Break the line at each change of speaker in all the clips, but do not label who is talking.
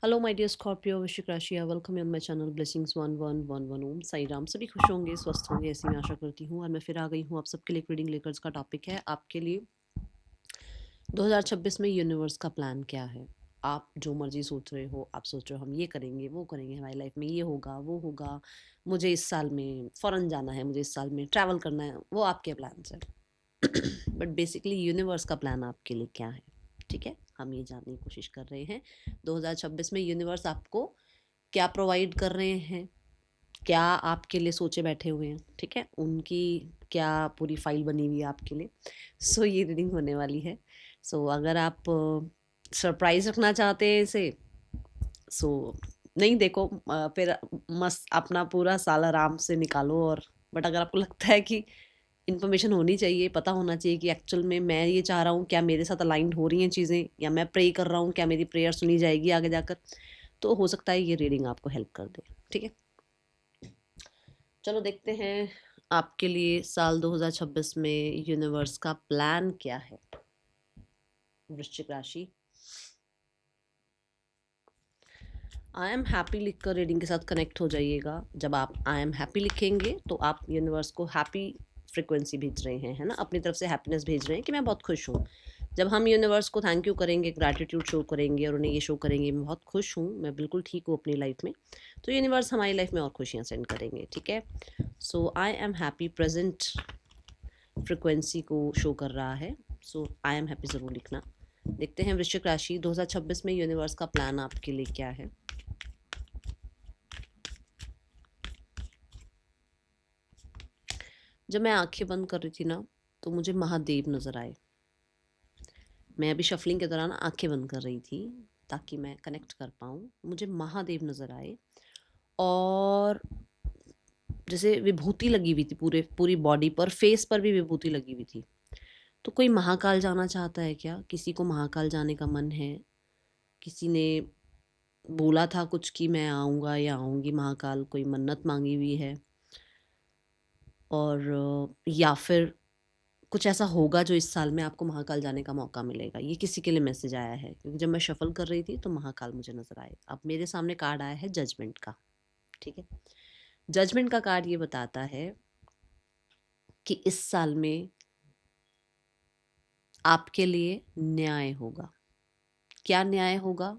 Hello my dear Scorpio, वृश्चिक राशि, welcome on my channel blessings 1111 ओम साई राम। सभी खुश होंगे, स्वस्थ होंगे, ऐसी मैं आशा करती हूँ। और मैं फिर आ गई हूँ आप सबके लिए रीडिंग लेकर। इसका टॉपिक है आपके लिए 2026 में यूनिवर्स का प्लान क्या है। आप जो मर्जी सोच रहे हो, आप सोच रहे हो हम ये करेंगे, वो करेंगे, हमारी लाइफ में ये होगा, वो होगा, मुझे इस साल में फॉरेन जाना है, मुझे इस साल में ट्रैवल करना है, वो आपके प्लान्स हैं। बट बेसिकली यूनिवर्स का प्लान आपके लिए क्या है, ठीक है, हम ये जानने की कोशिश कर रहे हैं 2026 में यूनिवर्स आपको क्या प्रोवाइड कर रहे हैं, क्या आपके लिए सोचे बैठे हुए हैं, ठीक है, उनकी क्या पूरी फाइल बनी हुई है आपके लिए। सो ये रीडिंग होने वाली है। सो अगर आप सरप्राइज रखना चाहते हैं इसे, सो नहीं देखो, फिर मस्त अपना पूरा साल आराम से निकालो। और बट अगर आपको लगता है कि इन्फॉर्मेशन होनी चाहिए, पता होना चाहिए कि एक्चुअल में मैं ये चाह रहा हूँ, क्या मेरे साथ अलाइंड हो रही हैं चीज़ें, या मैं प्रे कर रहा हूँ, क्या मेरी प्रेयर सुनी जाएगी आगे जाकर, तो हो सकता है ये रीडिंग आपको हेल्प कर दे, ठीक है। चलो देखते हैं आपके लिए साल 2026 में यूनिवर्स का प्लान क्या है। वृश्चिक राशि, आई एम हैप्पी लिखकर रीडिंग के साथ कनेक्ट हो जाइएगा। जब आप आई एम हैप्पी लिखेंगे तो आप यूनिवर्स को हैप्पी फ्रिक्वेंसी भेज रहे हैं, है ना, अपनी तरफ से हैप्पीनेस भेज रहे हैं कि मैं बहुत खुश हूँ। जब हम यूनिवर्स को थैंक यू करेंगे, ग्रैटिट्यूड शो करेंगे और उन्हें ये शो करेंगे मैं बहुत खुश हूँ, मैं बिल्कुल ठीक हूँ अपनी लाइफ में, तो यूनिवर्स हमारी लाइफ में और खुशियाँ सेंड करेंगे, ठीक है। So I am happy present frequency को शो कर रहा है। सो आई एम हैप्पी ज़रूर लिखना। देखते हैं वृश्चिक राशि 2026 में यूनिवर्स का प्लान आपके लिए क्या है। जब मैं आंखें बंद कर रही थी ना, तो मुझे महादेव नज़र आए। मैं अभी शफलिंग के दौरान आंखें बंद कर रही थी ताकि मैं कनेक्ट कर पाऊँ। मुझे महादेव नज़र आए और जैसे विभूति लगी हुई थी पूरी बॉडी पर, फेस पर भी विभूति लगी हुई थी। तो कोई महाकाल जाना चाहता है क्या? किसी को महाकाल जाने का मन है? किसी ने बोला था कुछ कि मैं आऊँगा या आऊँगी महाकाल, कोई मन्नत मांगी हुई है, और या फिर कुछ ऐसा होगा जो इस साल में आपको महाकाल जाने का मौका मिलेगा। ये किसी के लिए मैसेज आया है, क्योंकि जब मैं शफल कर रही थी तो महाकाल मुझे नज़र आए। अब मेरे सामने कार्ड आया है जजमेंट का, ठीक है। जजमेंट का कार्ड ये बताता है कि इस साल में आपके लिए न्याय होगा। क्या न्याय होगा?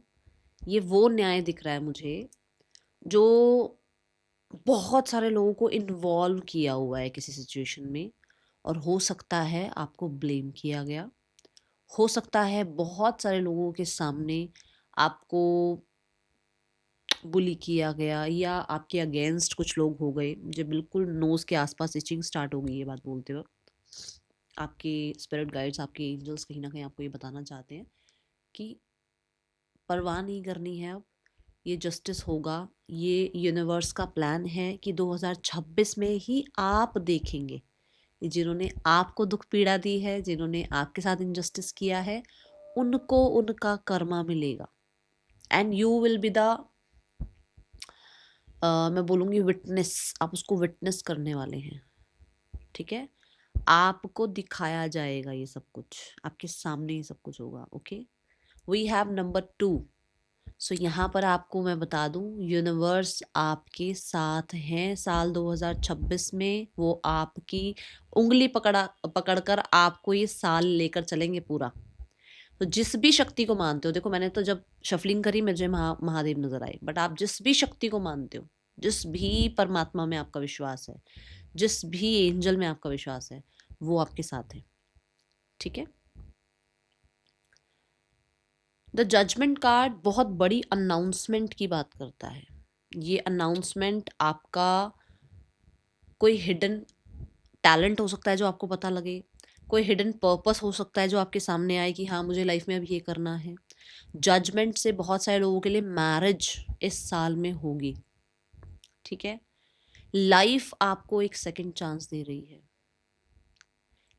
ये वो न्याय दिख रहा है मुझे जो बहुत सारे लोगों को इन्वॉल्व किया हुआ है किसी सिचुएशन में, और हो सकता है आपको ब्लेम किया गया, हो सकता है बहुत सारे लोगों के सामने आपको बुली किया गया, या आपके अगेंस्ट कुछ लोग हो गए। मुझे बिल्कुल नोज के आसपास इचिंग स्टार्ट हो गई ये बात बोलते वक्त। आपके स्पिरिट गाइड्स, आपके एंजल्स कहीं ना कहीं आपको ये बताना चाहते हैं कि परवाह नहीं करनी है अब, ये जस्टिस होगा। ये यूनिवर्स का प्लान है कि 2026 में ही आप देखेंगे जिन्होंने आपको दुख पीड़ा दी है, जिन्होंने आपके साथ इनजस्टिस किया है, उनको उनका कर्मा मिलेगा। And you will be the, मैं बोलूँगी विटनेस, आप उसको विटनेस करने वाले हैं, ठीक है। आपको दिखाया जाएगा ये सब कुछ, आपके सामने ये सब कुछ होगा, okay. We have number 2। So यहाँ पर आपको मैं बता दूं, यूनिवर्स आपके साथ हैं साल 2026 में। वो आपकी उंगली पकड़कर आपको ये साल लेकर चलेंगे पूरा। तो जिस भी शक्ति को मानते हो, देखो मैंने तो जब शफलिंग करी मुझे महादेव नजर आए, बट आप जिस भी शक्ति को मानते हो, जिस भी परमात्मा में आपका विश्वास है, जिस भी एंजल में आपका विश्वास है, वो आपके साथ है, ठीक है। द जजमेंट कार्ड बहुत बड़ी अनाउंसमेंट की बात करता है। ये अनाउंसमेंट आपका कोई हिडन टैलेंट हो सकता है जो आपको पता लगे, कोई हिडन पर्पस हो सकता है जो आपके सामने आए कि हाँ मुझे लाइफ में अब ये करना है। जजमेंट से बहुत सारे लोगों के लिए मैरिज इस साल में होगी, ठीक है। लाइफ आपको एक सेकंड चांस दे रही है।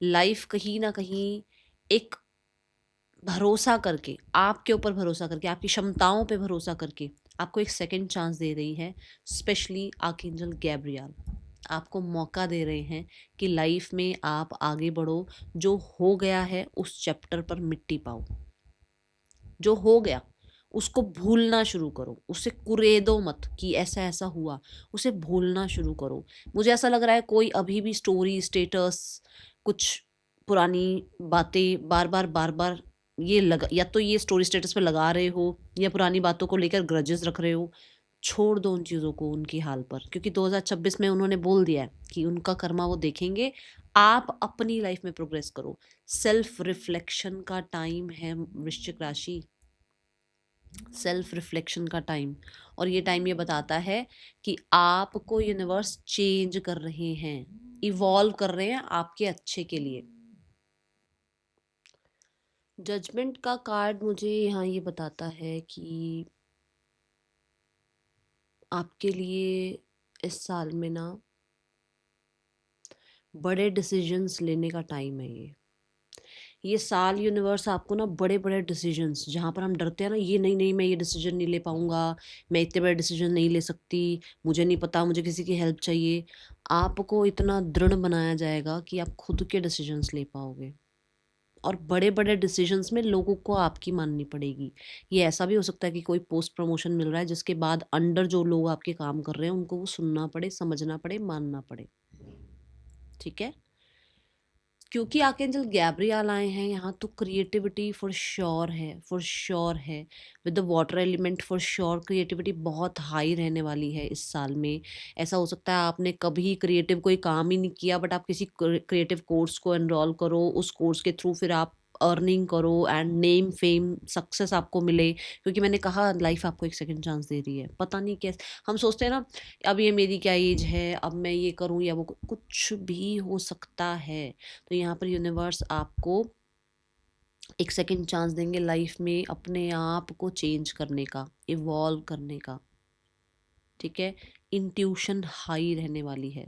लाइफ कहीं ना कहीं एक भरोसा करके, आपके ऊपर भरोसा करके, आपकी क्षमताओं पे भरोसा करके आपको एक सेकंड चांस दे रही है। स्पेशली आर्कएंजल गैब्रियल आपको मौका दे रहे हैं कि लाइफ में आप आगे बढ़ो। जो हो गया है उस चैप्टर पर मिट्टी पाओ। जो हो गया उसको भूलना शुरू करो, उसे कुरेदो मत कि ऐसा ऐसा हुआ, उसे भूलना शुरू करो। मुझे ऐसा लग रहा है कोई अभी भी स्टोरी, स्टेटस, कुछ पुरानी बातें बार बार ये लगा, या तो ये स्टोरी स्टेटस पे लगा रहे हो या पुरानी बातों को लेकर ग्रजेस रख रहे हो। छोड़ दो उन चीज़ों को उनकी हाल पर, क्योंकि 2026 में उन्होंने बोल दिया है कि उनका कर्मा वो देखेंगे। आप अपनी लाइफ में प्रोग्रेस करो। सेल्फ रिफ्लेक्शन का टाइम है वृश्चिक राशि, सेल्फ रिफ्लेक्शन का टाइम। और ये टाइम ये बताता है कि आपको यूनिवर्स चेंज कर रहे हैं, इवॉल्व कर रहे हैं आपके अच्छे के लिए। जजमेंट का कार्ड मुझे यहाँ ये बताता है कि आपके लिए इस साल में ना बड़े डिसीजंस लेने का टाइम है। ये साल यूनिवर्स आपको ना बड़े बड़े डिसीजंस, जहाँ पर हम डरते हैं ना, ये नहीं नहीं मैं ये डिसीजन नहीं ले पाऊँगा, मैं इतने बड़े डिसीजन नहीं ले सकती, मुझे नहीं पता, मुझे किसी की हेल्प चाहिए, आपको इतना दृढ़ बनाया जाएगा कि आप खुद के डिसीजंस ले पाओगे। और बड़े बड़े डिसीजंस में लोगों को आपकी माननी पड़ेगी। ये ऐसा भी हो सकता है कि कोई पोस्ट प्रमोशन मिल रहा है जिसके बाद अंडर जो लोग आपके काम कर रहे हैं उनको वो सुनना पड़े, समझना पड़े, मानना पड़े। ठीक है, क्योंकि आर्कएंजल गैब्रियल आए हैं यहाँ, तो क्रिएटिविटी फॉर श्योर है, फॉर श्योर है। With the water element for sure creativity बहुत हाई रहने वाली है इस साल में। ऐसा हो सकता है आपने कभी क्रिएटिव कोई काम ही नहीं किया, बट आप किसी क्रिएटिव कोर्स को एनरोल करो, उस कोर्स के थ्रू फिर आप अर्निंग करो एंड नेम फेम सक्सेस आपको मिले। क्योंकि मैंने कहा लाइफ आपको एक सेकंड चांस दे रही है। पता नहीं कैसे हम सोचते हैं ना, अब ये मेरी क्या एज है, अब मैं ये करूँ या वो, कुछ भी हो सकता है। तो यहाँ पर यूनिवर्स आपको एक सेकंड चांस देंगे लाइफ में अपने आप को चेंज करने का, इवॉल्व करने का। ठीक है, इंट्यूशन हाई रहने वाली है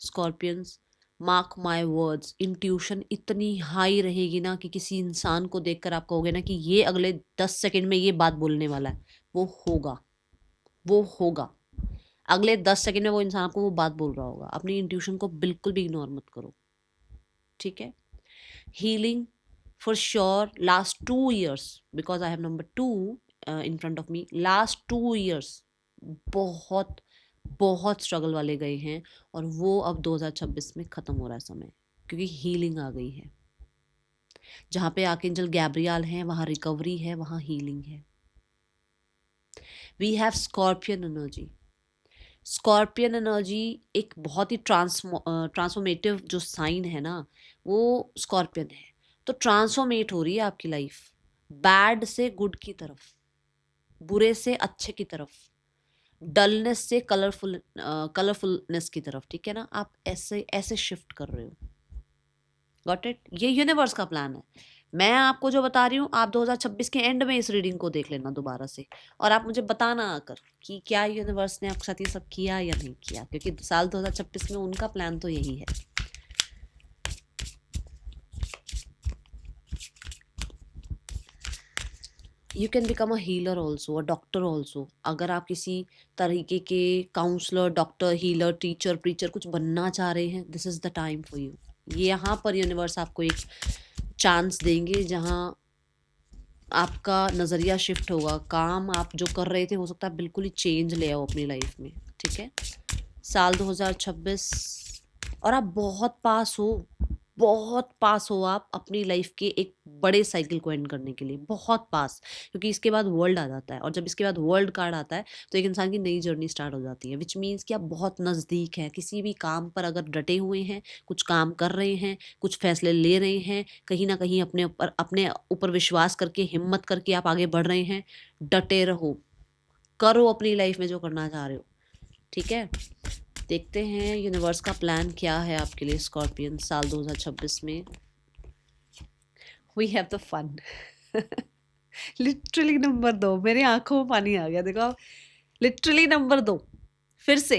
scorpions. Mark my words, intuition इतनी हाई रहेगी ना कि किसी इंसान को देखकर आप कहोगे ना कि ये अगले 10 सेकंड में ये बात बोलने वाला है, वो होगा, वो होगा। अगले 10 सेकंड में वो इंसान आपको वो बात बोल रहा होगा। अपनी इंट्यूशन को बिल्कुल भी इग्नोर मत करो। ठीक है, healing for sure last 2 years, because I have number 2 in front of me, last 2 years बहुत बहुत स्ट्रगल वाले गए हैं, और वो अब 2026 में ख़त्म हो रहा है समय, क्योंकि हीलिंग आ गई है। जहाँ पे आर्कएंजल गैब्रियल हैं वहाँ रिकवरी है, वहाँ हीलिंग है। We have scorpion energy. Scorpion energy एक बहुत ही ट्रांसफॉर्मेटिव जो साइन है ना, वो स्कॉर्पियन है। तो ट्रांसफॉर्मेट हो रही है आपकी लाइफ, बैड से गुड की तरफ, बुरे से अच्छे की तरफ, डलनेस से कलरफुलनेस की तरफ। ठीक है ना, आप ऐसे ऐसे शिफ्ट कर रहे हो। Got it? ये यूनिवर्स का प्लान है। मैं आपको जो बता रही हूँ, आप 2026 के एंड में इस रीडिंग को देख लेना दोबारा से, और आप मुझे बताना आकर कि क्या यूनिवर्स ने आपके साथ ये सब किया या नहीं किया, क्योंकि साल 2026 में उनका प्लान तो यही है। You can become a healer also, a doctor also. अगर आप किसी तरीके के counsellor, doctor, healer, teacher, preacher कुछ बनना चाह रहे हैं, this is the time for you. ये यहाँ पर यूनिवर्स आपको एक चांस देंगे जहाँ आपका नज़रिया शिफ्ट होगा। काम आप जो कर रहे थे हो सकता है बिल्कुल ही चेंज ले आओ अपनी लाइफ में। ठीक है, साल 2026, और आप बहुत पास हो, बहुत पास हो आप अपनी लाइफ के एक बड़े साइकिल को एंड करने के लिए, बहुत पास। क्योंकि इसके बाद वर्ल्ड आ जाता है, और जब इसके बाद वर्ल्ड कार्ड आता है तो एक इंसान की नई जर्नी स्टार्ट हो जाती है, विच मीन्स कि आप बहुत नज़दीक हैं। किसी भी काम पर अगर डटे हुए हैं, कुछ काम कर रहे हैं, कुछ फैसले ले रहे हैं, कहीं ना कहीं अपने ऊपर विश्वास करके, हिम्मत करके आप आगे बढ़ रहे हैं, डटे रहो, करो अपनी लाइफ में जो करना चाह रहे हो। ठीक है, देखते हैं यूनिवर्स का प्लान क्या है आपके लिए स्कॉर्पियन साल 2026 में। We have the fun. Literally number 2, मेरी आंखों में पानी आ गया। देखो, लिटरली नंबर 2, फिर से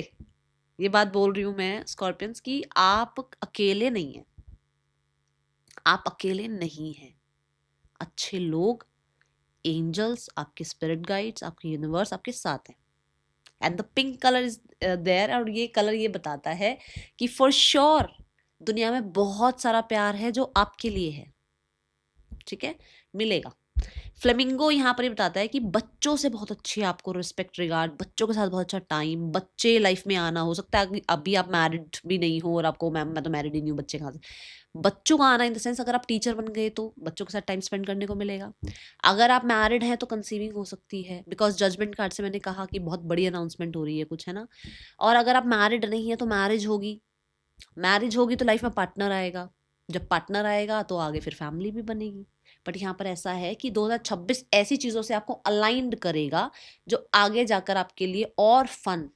ये बात बोल रही हूँ मैं स्कॉर्पियंस की, आप अकेले नहीं हैं, आप अकेले नहीं हैं। अच्छे लोग, एंजल्स, आपके स्पिरिट गाइड्स, आपके यूनिवर्स आपके साथ हैं। And the pink colour is there, और ये कलर ये बताता है कि फॉर श्योर दुनिया में बहुत सारा प्यार है जो आपके लिए है। ठीक है, मिलेगा, फ्लेमिंगो यहाँ पर ये बताता है कि बच्चों से बहुत अच्छी आपको रिस्पेक्ट, रिगार्ड, बच्चों के साथ बहुत अच्छा टाइम, बच्चे लाइफ में आना। हो सकता है कि अभी आप मैरिड भी नहीं हो और आपको मैम मैं तो मैरिड ही नहीं हूँ, बच्चे कहाँ से। बच्चों का आना इन द सेंस, अगर आप टीचर बन गए तो बच्चों के साथ टाइम स्पेंड करने को मिलेगा। अगर आप मैरिड हैं तो कंसीविंग हो सकती है, बिकॉज जजमेंट कार्ड से मैंने कहा कि बहुत बड़ी अनाउंसमेंट हो रही है कुछ, है ना। और अगर आप मैरिड नहीं है तो मैरिज होगी। मैरिज होगी तो लाइफ में पार्टनर आएगा, जब पार्टनर आएगा तो आगे फिर फैमिली भी बनेगी। बट यहाँ पर ऐसा है कि 2026 ऐसी चीज़ों से आपको अलाइंड करेगा जो आगे जाकर आपके लिए और फन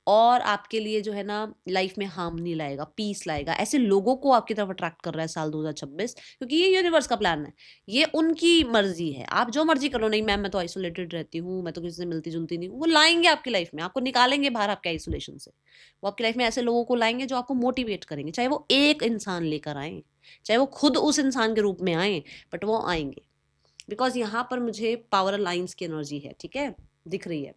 और आपके लिए जो है ना लाइफ में हार्मनी लाएगा, पीस लाएगा। ऐसे लोगों को आपकी तरफ अट्रैक्ट कर रहा है साल 2026, क्योंकि ये यूनिवर्स का प्लान है। ये उनकी मर्जी है, आप जो मर्जी करो। नहीं मैम मैं तो आइसोलेटेड रहती हूँ, मैं तो किसी से मिलती जुलती नहीं हूँ, वो लाएंगे आपकी लाइफ में, आपको निकालेंगे बाहर आपके आइसोलेशन से। वो आपकी लाइफ में ऐसे लोगों को लाएंगे जो आपको मोटिवेट करेंगे, चाहे वो एक इंसान लेकर आए, चाहे वो खुद उस इंसान के रूप में आए, बट वो आएंगे। बिकॉज यहाँ पर मुझे पावर अलाइंस की एनर्जी है, ठीक है, दिख रही है।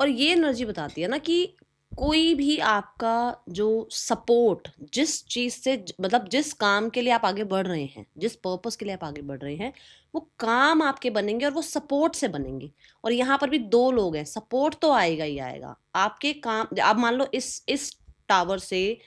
और ये एनर्जी बताती है ना कि कोई भी आपका जो सपोर्ट, जिस चीज से मतलब जिस काम के लिए आप आगे बढ़ रहे हैं, जिस पर्पस के लिए आप आगे बढ़ रहे हैं, वो काम आपके बनेंगे और वो सपोर्ट से बनेंगे। और यहाँ पर भी दो लोग हैं, सपोर्ट तो आएगा ही आएगा आपके काम। आप मान लो इस टावर से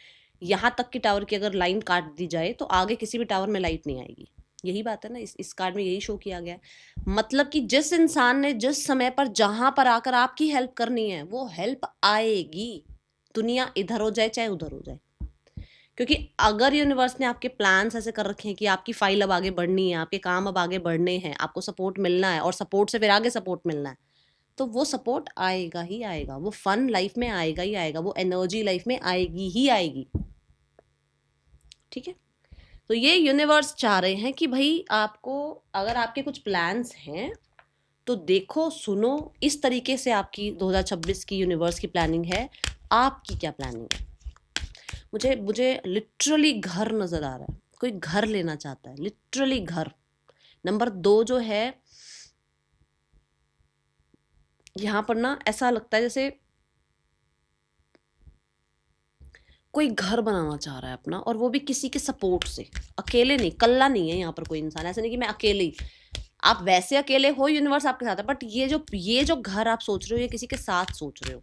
यहाँ तक की टावर की अगर लाइन काट दी जाए तो आगे किसी भी टावर में लाइट नहीं आएगी। यही बात है ना, इस कार्ड में यही शो किया गया है। मतलब कि जिस इंसान ने जिस समय पर जहां पर आकर आपकी हेल्प करनी है वो हेल्प आएगी, दुनिया इधर हो जाए चाहे उधर हो जाए। क्योंकि अगर यूनिवर्स ने आपके प्लान्स ऐसे कर रखे हैं कि आपकी फाइल अब आगे बढ़नी है, आपके काम अब आगे बढ़ने हैं, आपको सपोर्ट मिलना है और सपोर्ट से फिर आगे सपोर्ट मिलना है, तो वो सपोर्ट आएगा ही आएगा, वो फन लाइफ में आएगा ही आएगा, वो एनर्जी लाइफ में आएगी ही आएगी। ठीक है, तो ये यूनिवर्स चाह रहे हैं कि भाई आपको, अगर आपके कुछ प्लान्स हैं तो देखो सुनो, इस तरीके से आपकी 2026 की यूनिवर्स की प्लानिंग है। आपकी क्या प्लानिंग है? मुझे मुझे लिटरली घर नजर आ रहा है, कोई घर लेना चाहता है, लिटरली घर। नंबर 2 जो है, यहां पर ना ऐसा लगता है जैसे कोई घर बनाना चाह रहा है अपना, और वो भी किसी के सपोर्ट से, अकेले नहीं, कल्ला नहीं है यहाँ पर कोई इंसान। ऐसा नहीं कि मैं अकेले ही, आप वैसे अकेले हो, यूनिवर्स आपके साथ है, बट ये जो घर आप सोच रहे हो ये किसी के साथ सोच रहे हो।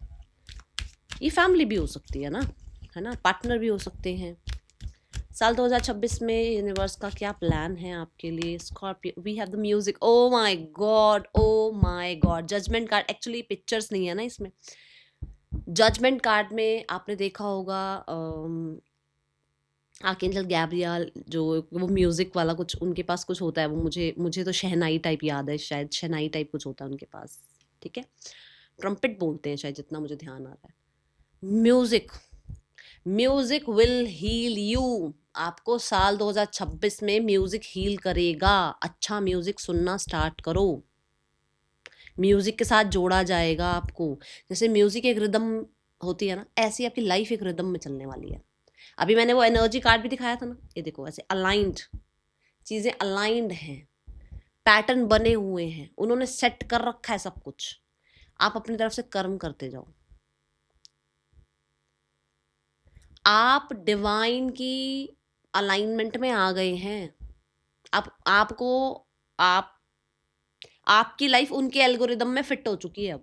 ये फैमिली भी हो सकती है ना, पार्टनर भी हो सकते हैं। साल 2026 में यूनिवर्स का क्या प्लान है आपके लिए? Scorpio, we have the music, oh my God, oh my God. Judgement card, actually pictures नहीं है ना इसमें। जजमेंट कार्ड में आपने देखा होगा आर्कएंजल गैब्रियल, जो वो म्यूजिक वाला कुछ उनके पास कुछ होता है, वो मुझे तो शहनाई टाइप याद है, शायद शहनाई टाइप कुछ होता है उनके पास, ठीक है, ट्रम्पेट बोलते हैं शायद, जितना मुझे ध्यान आ रहा है। Music will heal you. आपको साल 2026 में म्यूजिक हील करेगा। अच्छा म्यूजिक सुनना स्टार्ट करो, म्यूजिक के साथ जोड़ा जाएगा आपको। जैसे म्यूजिक एक रिदम होती है ना, ऐसी आपकी लाइफ एक रिदम में चलने वाली है। अभी मैंने वो एनर्जी कार्ड भी दिखाया था ना, ये देखो ऐसे अलाइंड, चीजें अलाइंड हैं, पैटर्न बने हुए हैं, उन्होंने सेट कर रखा है सब कुछ। आप अपनी तरफ से कर्म करते जाओ। आप डिवाइन की अलाइनमेंट में आ गए हैं। आप आपकी लाइफ उनके एल्गोरिदम में फिट हो चुकी है।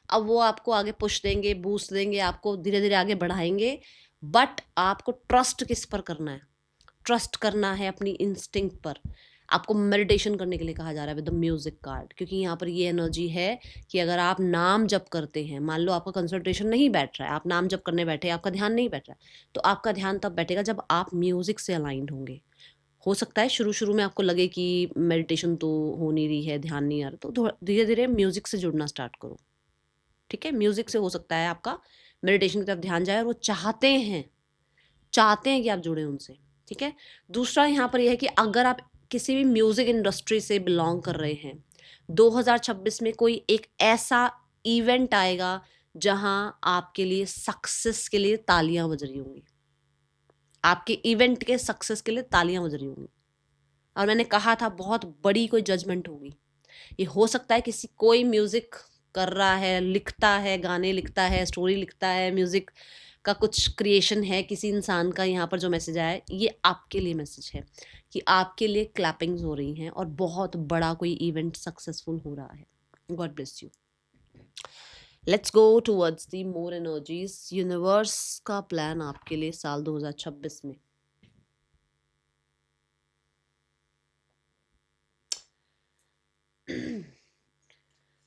अब वो आपको आगे पुश देंगे, बूस्ट देंगे, आपको धीरे धीरे आगे बढ़ाएंगे। बट आपको ट्रस्ट किस पर करना है? ट्रस्ट करना है अपनी इंस्टिंक्ट पर। आपको मेडिटेशन करने के लिए कहा जा रहा है विद द म्यूजिक कार्ड, क्योंकि यहाँ पर ये एनर्जी है कि अगर आप नाम जप करते हैं, मान लो आपका कंसंट्रेशन नहीं बैठ रहा है, आप नाम जप करने बैठे, आपका ध्यान नहीं बैठ रहा है, तो आपका ध्यान तब बैठेगा जब आप म्यूजिक से अलाइंड होंगे। हो सकता है शुरू शुरू में आपको लगे कि मेडिटेशन तो हो नहीं रही है, ध्यान नहीं आ रहा, तो धीरे धीरे म्यूजिक से जुड़ना स्टार्ट करो। ठीक है, म्यूजिक से हो सकता है आपका मेडिटेशन की तरफ ध्यान जाए, और वो चाहते हैं कि आप जुड़े उनसे। ठीक है, दूसरा यहाँ पर यह है कि अगर आप किसी भी म्यूजिक इंडस्ट्री से बिलोंग कर रहे हैं, 2026 में कोई एक ऐसा इवेंट आएगा जहां आपके लिए सक्सेस के लिए तालियां बज रही होंगी, आपके इवेंट के सक्सेस के लिए तालियां बज रही होंगी। और मैंने कहा था बहुत बड़ी कोई जजमेंट होगी। ये हो सकता है कोई म्यूजिक कर रहा है, लिखता है, गाने लिखता है, स्टोरी लिखता है, म्यूजिक का कुछ क्रिएशन है किसी इंसान का, यहाँ पर जो मैसेज आया है ये आपके लिए मैसेज है कि आपके लिए क्लैपिंग्स हो रही हैं और बहुत बड़ा कोई इवेंट सक्सेसफुल हो रहा है। God bless you. Let's go towards the more energies. Universe का प्लान आपके लिए साल 2026 में।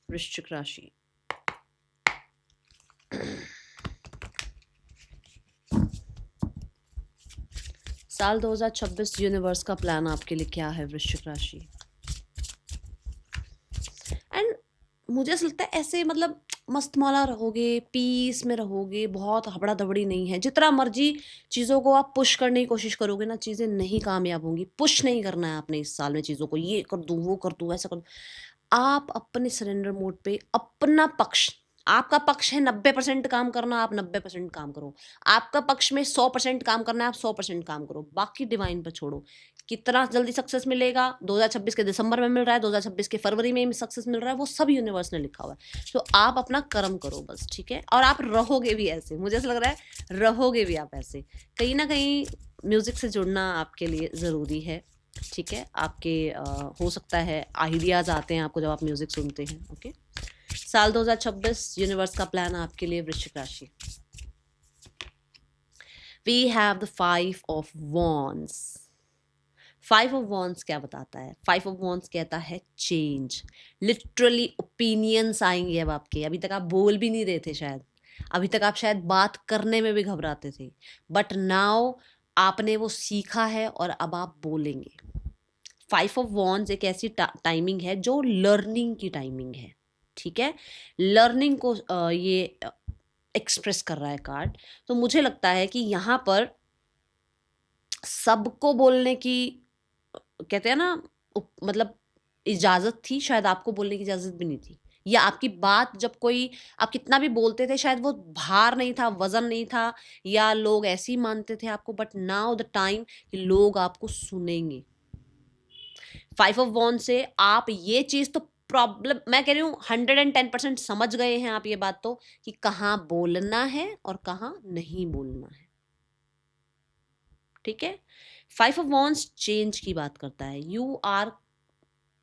वृश्चिक राशि, साल 2026 यूनिवर्स का प्लान आपके लिए क्या है वृश्चिक राशि? एंड मुझे ऐसा लगता है ऐसे मतलब मस्तमौला रहोगे, पीस में रहोगे, बहुत हबड़ा दबड़ी नहीं है। जितना मर्जी चीज़ों को आप पुश करने की कोशिश करोगे ना, चीज़ें नहीं कामयाब होंगी। पुश नहीं करना है आपने इस साल में चीज़ों को, ये कर दूँ, वो कर दूँ, ऐसा कर दूँ। आप अपने सरेंडर मोड पे अपना पक्ष, आपका पक्ष है 90% काम करना, आप 90% काम करो। आपका पक्ष में 100% काम करना है, आप 100% काम करो। बाकी डिवाइन पर छोड़ो। कितना जल्दी सक्सेस मिलेगा? 2026 के दिसंबर में मिल रहा है, 2026 के फरवरी में सक्सेस मिल रहा है, वो सब यूनिवर्स ने लिखा हुआ है। तो आप अपना कर्म करो बस, ठीक है? और आप रहोगे भी ऐसे, मुझे ऐसा लग रहा है रहोगे भी आप ऐसे। कहीं ना कहीं म्यूजिक से जुड़ना आपके लिए ज़रूरी है, ठीक है? आपके हो सकता है आइडियाज़ आते हैं आपको जब आप म्यूजिक सुनते हैं। ओके, साल 2026 यूनिवर्स का प्लान आपके लिए वृश्चिक राशि। We have the 5 of wands. 5 of wands क्या बताता है? 5 ऑफ वॉन्ड्स कहता है चेंज। लिटरली ओपिनियंस आएंगे अब आपके। अभी तक आप बोल भी नहीं रहे थे शायद, अभी तक आप शायद बात करने में भी घबराते थे, बट नाउ आपने वो सीखा है और अब आप बोलेंगे। 5 ऑफ वॉन्ड्स एक ऐसी टाइमिंग है जो लर्निंग की टाइमिंग है, ठीक है? लर्निंग को ये एक्सप्रेस कर रहा है कार्ड। तो मुझे लगता है कि यहाँ पर सबको बोलने की, कहते हैं ना, मतलब इजाज़त थी, शायद आपको बोलने की इजाज़त भी नहीं थी। या आपकी बात जब कोई, आप कितना भी बोलते थे, शायद वो भार नहीं था, वज़न नहीं था, या लोग ऐसे ही मानते थे आपको, बट नाउ द टाइम कि लोग आपको सुनेंगे। 5 ऑफ वॉन्ड से आप ये चीज़ तो प्रॉब्लम, मैं कह रही हूँ 110% समझ गए हैं आप ये बात तो, कि कहाँ बोलना है और कहाँ नहीं बोलना है, ठीक है? 5 ऑफ वॉन्ड्स चेंज की बात करता है। You are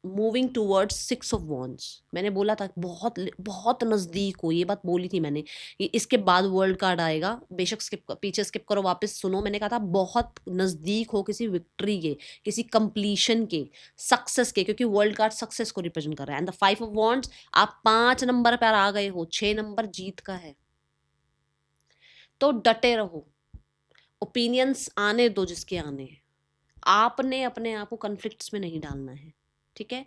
moving towards 6 of wands. मैंने बोला था बहुत बहुत नज़दीक हो, ये बात बोली थी मैंने। इसके बाद वर्ल्ड कार्ड आएगा, बेशक पीछे स्किप करो, वापस सुनो। मैंने कहा था बहुत नज़दीक हो किसी विक्ट्री के, किसी कंप्लीशन के, सक्सेस के, क्योंकि वर्ल्ड कार्ड सक्सेस को रिप्रेजेंट कर रहा है। एंड द 5 ऑफ वॉन्ड्स, आप 5 नंबर पर आ गए हो, 6 नंबर जीत का है। तो डटे रहो, ओपिनियंस आने दो जिसके आने हैं। आपने अपने आप को कन्फ्लिक्ट्स में नहीं डालना है, ठीक है?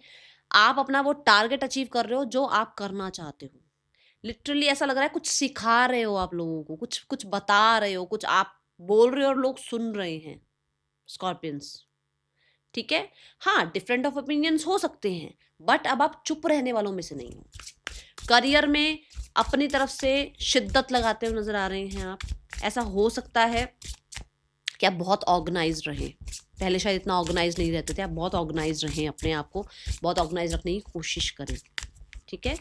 आप अपना वो टारगेट अचीव कर रहे हो जो आप करना चाहते हो। लिटरली ऐसा लग रहा है कुछ सिखा रहे हो आप लोगों को, कुछ कुछ बता रहे हो, कुछ आप बोल रहे हो और लोग सुन रहे हैं। स्कॉर्पियंस, ठीक है? हाँ, डिफरेंट ऑफ ओपिनियंस हो सकते हैं, बट अब आप चुप रहने वालों में से नहीं हो। करियर में अपनी तरफ से शिद्दत लगाते हुए नजर आ रहे हैं आप। ऐसा हो सकता है कि आप बहुत ऑर्गेनाइज रहें। पहले शायद इतना ऑर्गेनाइज नहीं रहते थे, आप बहुत ऑर्गेनाइज रहें, अपने आप को बहुत ऑर्गेनाइज रखने की कोशिश करें, ठीक है?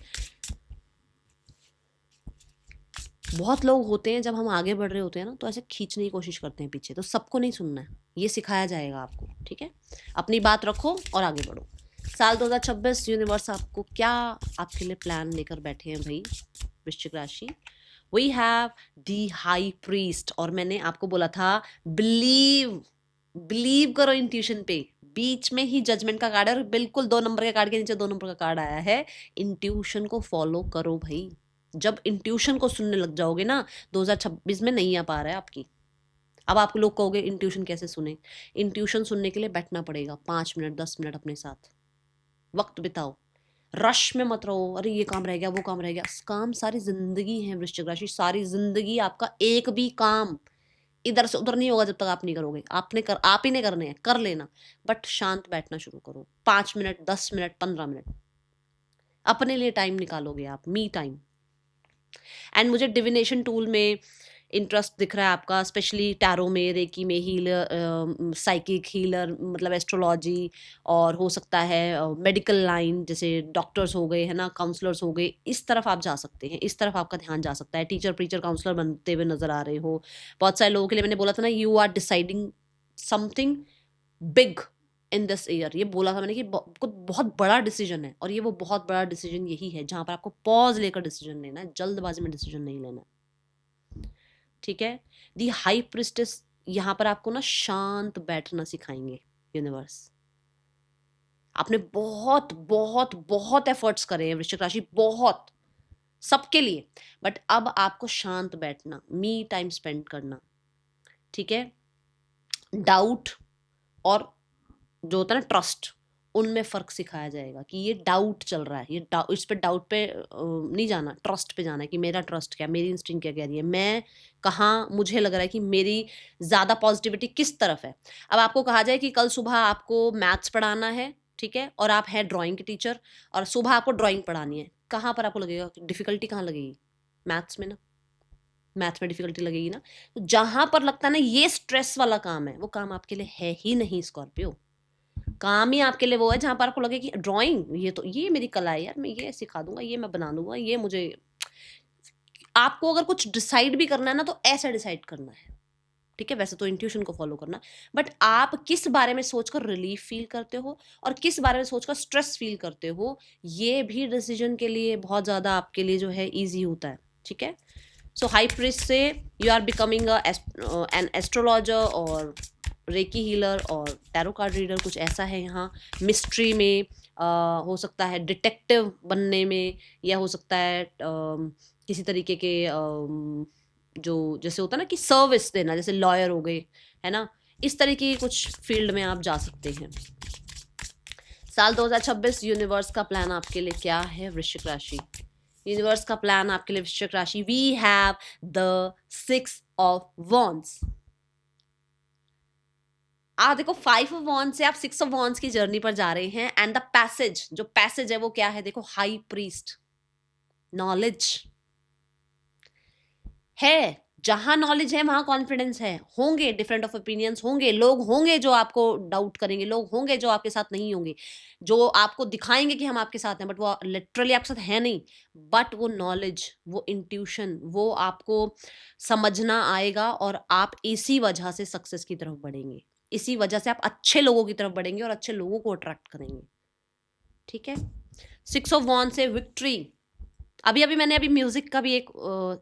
बहुत लोग होते हैं जब हम आगे बढ़ रहे होते हैं ना, तो ऐसे खींचने की कोशिश करते हैं पीछे, तो सबको नहीं सुनना है, ये सिखाया जाएगा आपको, ठीक है? अपनी बात रखो और आगे बढ़ो। साल 2026 यूनिवर्स आपको क्या, आपके लिए प्लान लेकर बैठे हैं भाई वृश्चिक राशि? We have the high priest. और मैंने आपको बोला था बिलीव करो इंट्यूशन पे। बीच में ही जजमेंट का कार्ड है, और बिल्कुल 2 नंबर के कार्ड के नीचे 2 नंबर का कार्ड आया है। इंट्यूशन को फॉलो करो भाई। जब इंट्यूशन को सुनने लग जाओगे ना, 2026 में नहीं आ पा रहा है आपकी। अब आप लोग कहोगे इंट्यूशन कैसे सुने? इंट्यूशन सुनने के लिए बैठना पड़ेगा 5 मिनट 10 मिनट, अपने साथ वक्त बिताओ। रश में मत रहो, अरे ये काम रह गया, वो काम रह गया। काम सारी जिंदगी है वृश्चिक राशि, सारी जिंदगी आपका एक भी काम इधर से उधर नहीं होगा जब तक आप नहीं करोगे। आप ही ने करने हैं, कर लेना, बट शांत बैठना शुरू करो। 5 मिनट 10 मिनट 15 मिनट अपने लिए टाइम निकालोगे आप, मी टाइम। एंड मुझे डिविनेशन टूल में इंटरेस्ट दिख रहा है आपका, स्पेशली टैरो में, रेकी में, हीलर, साइकिक हीलर, मतलब एस्ट्रोलॉजी, और हो सकता है मेडिकल लाइन, जैसे डॉक्टर्स हो गए, है ना, काउंसलर्स हो गए, इस तरफ आप जा सकते हैं, इस तरफ आपका ध्यान जा सकता है। टीचर प्रीचर काउंसलर बनते हुए नजर आ रहे हो। बहुत सारे लोगों के लिए मैंने बोला था ना, you are deciding something big in this year, ये बोला था मैंने कि कुछ बहुत बड़ा डिसीजन है, और ये वो बहुत बड़ा डिसीजन यही है जहां पर आपको पॉज लेकर डिसीजन लेना है, जल्दबाजी में डिसीजन नहीं लेना है। ठीक है, दी हाई प्रिस्टेस यहाँ पर आपको ना शांत बैठना सिखाएंगे यूनिवर्स। आपने बहुत बहुत बहुत एफर्ट्स करे हैं वृश्चिक राशि, बहुत, सबके लिए, बट अब आपको शांत बैठना, मी टाइम स्पेंड करना। ठीक है, डाउट और जो होता है ना ट्रस्ट, उनमें फर्क सिखाया जाएगा कि ये डाउट चल रहा है, ये इस पे डाउट पे नहीं जाना, ट्रस्ट पे जाना है कि मेरा ट्रस्ट क्या, मेरी इंस्टिंक्ट क्या कह रही है, मैं कहाँ, मुझे लग रहा है कि मेरी ज़्यादा पॉजिटिविटी किस तरफ है। अब आपको कहा जाए कि कल सुबह आपको मैथ्स पढ़ाना है, ठीक है, और आप हैं ड्राइंग के टीचर, और सुबह आपको ड्राइंग पढ़ानी है, कहाँ पर आपको लगेगा डिफिकल्टी, कहाँ लगेगी? मैथ्स में ना, मैथ्स में डिफिकल्टी लगेगी ना। तो जहां पर लगता है ना ये स्ट्रेस वाला काम है, वो काम आपके लिए है ही नहीं स्कॉर्पियो। काम ही आपके लिए वो है जहां पर आपको लगे कि ड्राइंग, ये तो ये मेरी कला है यार, मैं ये सिखा दूंगा, ये मैं बना दूंगा, ये मुझे। आपको अगर कुछ डिसाइड भी करना है ना, तो ऐसा डिसाइड करना है। ठीक है, वैसे तो इंट्यूशन को फॉलो करना, बट आप किस बारे में सोचकर रिलीफ फील करते हो और किस बारे में सोचकर स्ट्रेस फील करते हो, ये भी डिसीजन के लिए बहुत ज़्यादा आपके लिए जो है ईजी होता है। ठीक है, सो हाई प्रिस्ट से you are becoming an astrologer और रेकी हीलर और टैरो कार्ड रीडर, कुछ ऐसा है यहाँ। मिस्ट्री में हो सकता है, डिटेक्टिव बनने में, या हो सकता है किसी तरीके के जो जैसे होता है ना कि सर्विस देना, जैसे लॉयर हो गए, है ना, इस तरीके की कुछ फील्ड में आप जा सकते हैं। साल 2026 यूनिवर्स का प्लान आपके लिए क्या है वृश्चिक राशि? यूनिवर्स का प्लान आपके लिए वृश्चिक राशि, we have the 6 of wands. देखो 5 ऑफ वॉन्ड्स से आप 6 ऑफ वॉन्ड्स की जर्नी पर जा रहे हैं, एंड द पैसेज, जो पैसेज है वो क्या है? देखो, हाई प्रीस्ट, नॉलेज है, जहां नॉलेज है वहां कॉन्फिडेंस है। होंगे डिफरेंट ऑफ ओपिनियंस, होंगे लोग, होंगे जो आपको डाउट करेंगे, लोग होंगे जो आपके साथ नहीं होंगे, जो आपको दिखाएंगे कि हम आपके साथ हैं, बट वो लिटरली आपके साथ है नहीं। बट वो नॉलेज, वो इंट्यूशन, वो आपको समझना आएगा, और आप इसी वजह से सक्सेस की तरफ बढ़ेंगे, इसी वजह से आप अच्छे लोगों की तरफ बढ़ेंगे और अच्छे लोगों को अट्रैक्ट करेंगे। ठीक है, 6 ऑफ वॉन्ड से विक्ट्री। अभी अभी मैंने म्यूजिक का भी एक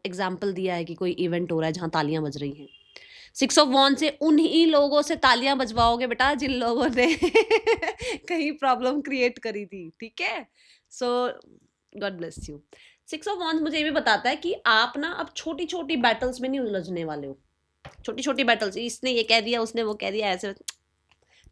एग्जाम्पल दिया है कि कोई इवेंट हो रहा है जहां तालियां बज रही हैं। 6 ऑफ वॉन्ड से उन्हीं लोगों से तालियां बजवाओगे बेटा जिन लोगों ने कहीं प्रॉब्लम क्रिएट करी थी। ठीक है, सो गॉड ब्लेस यू। 6 ऑफ वॉन्ड मुझे ये भी बताता है कि आप ना अब छोटी छोटी बैटल्स में नहीं उलझने वाले हो। छोटी छोटी बैटल्स, इसने ये कह दिया, उसने वो कह दिया, ऐसे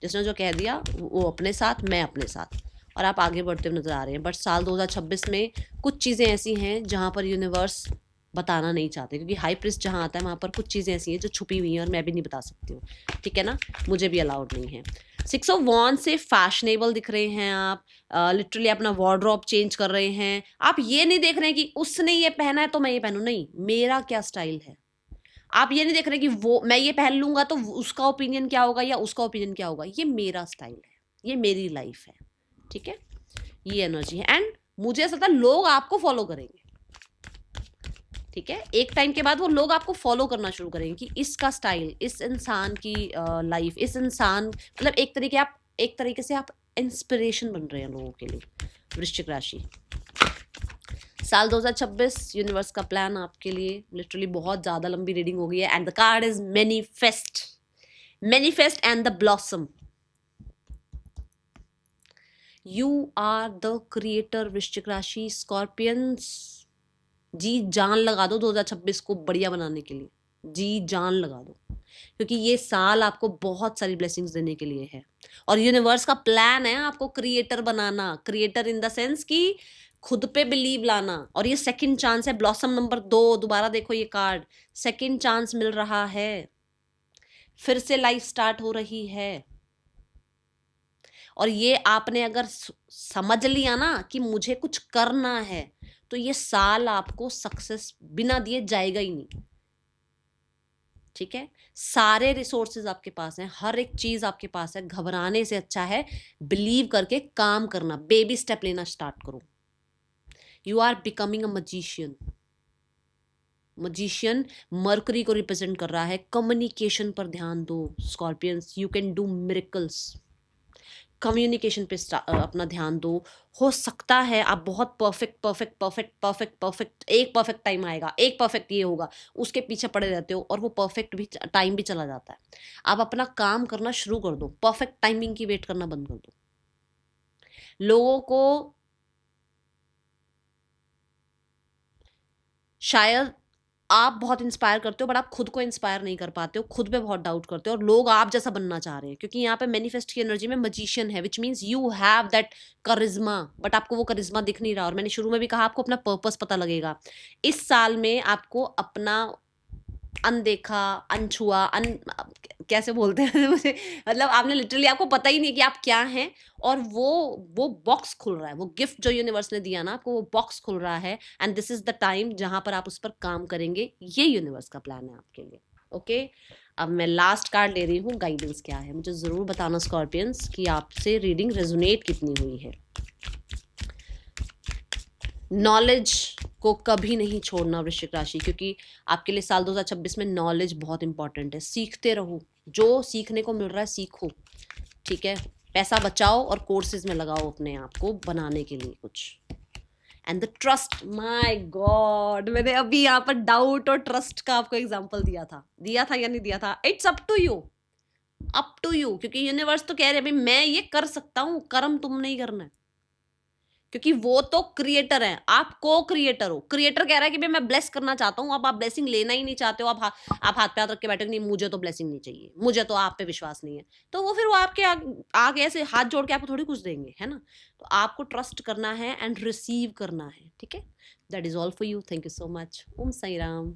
जिसने जो कह दिया वो अपने साथ, मैं अपने साथ, और आप आगे बढ़ते हुए नजर आ रहे हैं। बट साल 2026 में कुछ चीज़ें ऐसी हैं जहाँ पर यूनिवर्स बताना नहीं चाहते, क्योंकि हाई प्रिस्ट जहाँ आता है वहाँ पर कुछ चीज़ें ऐसी हैं जो छुपी हुई हैं और मैं भी नहीं बता सकती हूँ। ठीक है ना, मुझे भी अलाउड नहीं है। 6 ऑफ वॉन्ड से फैशनेबल दिख रहे हैं आप, लिटरली अपना वार्डरोब चेंज कर रहे हैं। आप ये नहीं देख रहे हैं कि उसने ये पहना है तो मैं ये पहनूं, नहीं, मेरा क्या स्टाइल है। आप ये नहीं देख रहे कि वो, मैं ये पहन लूंगा तो उसका ओपिनियन क्या होगा या उसका ओपिनियन क्या होगा। ये मेरा स्टाइल है, ये मेरी लाइफ है। ठीक है, ये एनर्जी है, एंड मुझे ऐसा लगता है लोग आपको फॉलो करेंगे। ठीक है, एक टाइम के बाद वो लोग आपको फॉलो करना शुरू करेंगे कि इसका स्टाइल, इस इंसान की लाइफ, इस इंसान, मतलब एक तरीके से आप इंस्पिरेशन बन रहे हैं लोगों के लिए। वृश्चिक राशि, साल 2026 यूनिवर्स का प्लान आपके लिए, लिटरली बहुत ज्यादा लंबी रीडिंग हो गई है, and the card is manifest, manifest and the blossom. You are the creator वृश्चिक राशि, स्कॉर्पियंस, जी जान लगा दो 2026 को बढ़िया बनाने के लिए, जी जान लगा दो, क्योंकि ये साल आपको बहुत सारी ब्लेसिंग्स देने के लिए है, और यूनिवर्स का प्लान है आपको creator banana. Creator in the sense कि खुद पे बिलीव लाना, और ये सेकंड चांस है। ब्लॉसम नंबर 2, दोबारा देखो ये कार्ड, सेकंड चांस मिल रहा है, फिर से लाइफ स्टार्ट हो रही है। और ये आपने अगर समझ लिया ना कि मुझे कुछ करना है, तो ये साल आपको सक्सेस बिना दिए जाएगा ही नहीं। ठीक है, सारे रिसोर्सेज आपके पास हैं, हर एक चीज आपके पास है। घबराने से अच्छा है बिलीव करके काम करना, बेबी स्टेप लेना स्टार्ट करो। You are becoming a magician. Magician Mercury को रिप्रेजेंट कर रहा है। कम्युनिकेशन पर ध्यान दो scorpions, you can do miracles. Communication पे अपना ध्यान दो। हो सकता है आप बहुत perfect perfect perfect perfect perfect, एक परफेक्ट टाइम आएगा, एक परफेक्ट ये होगा, उसके पीछे पड़े रहते हो और वो परफेक्ट भी टाइम भी चला जाता है। आप अपना काम करना शुरू कर दो, परफेक्ट टाइमिंग की वेट करना बंद कर दो। लोगों को शायद आप बहुत इंस्पायर करते हो, बट आप खुद को इंस्पायर नहीं कर पाते हो, खुद पे बहुत डाउट करते हो, और लोग आप जैसा बनना चाह रहे हैं, क्योंकि यहाँ पे मैनिफेस्ट की एनर्जी में मजिशियन है, which means you have that करिश्मा, बट आपको वो करिश्मा दिख नहीं रहा। और मैंने शुरू में भी कहा आपको अपना पर्पस पता लगेगा। इस साल में आपको अपना अनदेखा, अनछुआ, कैसे बोलते हैं मुझे, मतलब आपने लिटरली, आपको पता ही नहीं कि आप क्या हैं, और वो बॉक्स खुल रहा है, वो गिफ्ट जो यूनिवर्स ने दिया ना आपको, वो बॉक्स खुल रहा है, and this is the time जहां पर आप उस पर काम करेंगे। ये यूनिवर्स का प्लान है आपके लिए। ओके, अब मैं लास्ट कार्ड ले रही हूँ, गाइडेंस क्या है, मुझे जरूर बताना स्कॉर्पियंस कि आपसे रीडिंग रेजोनेट कितनी हुई है। नॉलेज को कभी नहीं छोड़ना वृश्चिक राशि, क्योंकि आपके लिए साल 2026 में नॉलेज बहुत इंपॉर्टेंट है। सीखते रहो, जो सीखने को मिल रहा है सीखो, ठीक है। पैसा बचाओ और कोर्सेज में लगाओ अपने आप को बनाने के लिए कुछ। And the trust, my God, मैंने अभी यहाँ पर डाउट और ट्रस्ट का आपको एग्जांपल दिया था या नहीं दिया था? It's up to you, up to you, क्योंकि यूनिवर्स तो कह रहे भाई मैं ये कर सकता हूँ, कर्म तुम नहीं करना है, क्योंकि वो तो क्रिएटर है, आप को क्रिएटर हो। क्रिएटर कह रहा है कि भाई मैं ब्लेस करना चाहता हूँ, अब आप ब्लेसिंग लेना ही नहीं चाहते हो, आप हाथ पे हाथ रख के बैठे, नहीं मुझे तो ब्लेसिंग नहीं चाहिए, मुझे तो आप पे विश्वास नहीं है, तो वो फिर वो आपके आगे ऐसे हाथ जोड़ के आपको थोड़ी कुछ देंगे, है ना। तो आपको ट्रस्ट करना है एंड रिसीव करना है, ठीक है। That is all for you. Thank you so much. Om Sai Ram.